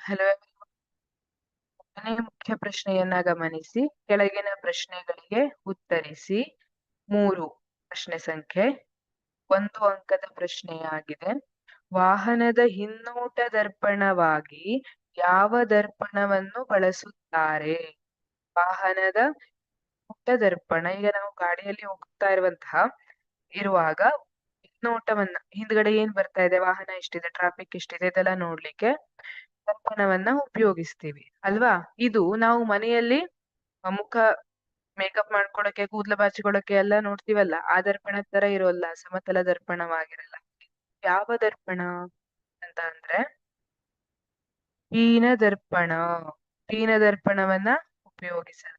Hello. ಮನೆ ಮುಖ್ಯ ಪ್ರಶ್ನೆಯನ್ನ ಗಮನಿಸಿ ಕೆಳಗಿನ ಪ್ರಶ್ನೆಗಳಿಗೆ ಉತ್ತರಿಸಿ. 3 ಪ್ರಶ್ನೆ ಸಂಖ್ಯೆ 1 ಅಂಕದ ಪ್ರಶ್ನೆಯಾಗಿದೆ. ವಾಹನದ ಹಿನ್ನೋಟ ದರ್ಪಣವಾಗಿ ಯಾವ ದರ್ಪಣವನ್ನು ಬಳಸುತ್ತಾರೆ? ವಾಹನದ ಹಿನ್ನೋಟ ದರ್ಪಣ, ಈಗ ನಾವು ಗಾಡಿಯಲ್ಲಿ ಹೋಗ್ತಾ ಇರುವಾಗ ಹಿನ್ನೋಟವನ್ನ, ಹಿಂದ್ಗಡೆ ಏನ್ ಬರ್ತಾ ಇದೆ, ವಾಹನ ಎಷ್ಟಿದೆ, ಟ್ರಾಫಿಕ್ ಎಷ್ಟಿದೆ ಇದೆಲ್ಲ ನೋಡ್ಲಿಕ್ಕೆ ದರ್ಪಣವನ್ನ ಉಪಯೋಗಿಸ್ತೀವಿ ಅಲ್ವಾ. ಇದು ನಾವು ಮನೆಯಲ್ಲಿ ಮುಖ ಮೇಕಪ್ ಮಾಡ್ಕೊಳಕ್ಕೆ, ಕೂದ್ಲ ಬಾಚಿಕೊಳಕ್ಕೆ ಎಲ್ಲ ನೋಡ್ತೀವಲ್ಲ, ಆ ದರ್ಪಣದ ತರ ಇರೋಲ್ಲ, ಸಮತಲ ದರ್ಪಣವಾಗಿರಲ್ಲ. ಯಾವ ದರ್ಪಣ ಅಂತ ಅಂದ್ರೆ ಪೀನ ದರ್ಪಣ. ಪೀನ ದರ್ಪಣವನ್ನ ಉಪಯೋಗಿಸಲ್ಲ.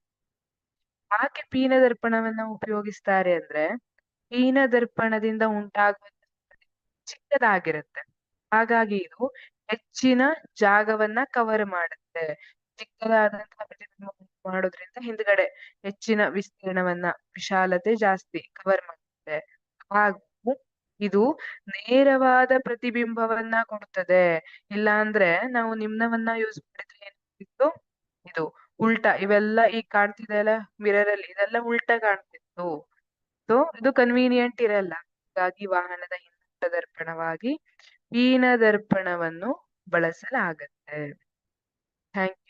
ಯಾಕೆ ಪೀನ ದರ್ಪಣವನ್ನ ಉಪಯೋಗಿಸ್ತಾರೆ ಅಂದ್ರೆ, ಪೀನ ದರ್ಪಣದಿಂದ ಉಂಟಾಗುವ ಚಿಕ್ಕದಾಗಿರುತ್ತೆ, ಹಾಗಾಗಿ ಇದು ಹೆಚ್ಚಿನ ಜಾಗವನ್ನ ಕವರ್ ಮಾಡುತ್ತೆ. ಚಿಕ್ಕದಾದಂತಹ ಪ್ರತಿಬಿಂಬ ಮಾಡೋದ್ರಿಂದ ಹಿಂದ್ಗಡೆ ಹೆಚ್ಚಿನ ವಿಸ್ತೀರ್ಣವನ್ನ, ವಿಶಾಲತೆ ಜಾಸ್ತಿ ಕವರ್ ಮಾಡುತ್ತೆ. ಹಾಗೂ ಇದು ನೇರವಾದ ಪ್ರತಿಬಿಂಬವನ್ನ ಕೊಡುತ್ತದೆ. ಇಲ್ಲ ಅಂದ್ರೆ ನಾವು ನಿಮ್ನವನ್ನ ಯೂಸ್ ಮಾಡಿದ್ರೆ ಏನಾಗ್ತಿತ್ತು, ಇದು ಉಲ್ಟಾ, ಇವೆಲ್ಲ ಈಗ ಕಾಣ್ತಿದೆಯಲ್ಲ ಮಿರರ್ ಅಲ್ಲಿ, ಇದೆಲ್ಲ ಉಲ್ಟಾ ಕಾಣ್ತಿತ್ತು. ಸೊ ಇದು ಕನ್ವೀನಿಯಂಟ್ ಇರಲ್ಲ. ಹಾಗಾಗಿ ವಾಹನದ ಹಿನ್ನೋಟ ದರ್ಪಣವಾಗಿ ಪೀನ ದರ್ಪಣವನ್ನು ಬಳಸಲಾಗತ್ತೆ. ಥ್ಯಾಂಕ್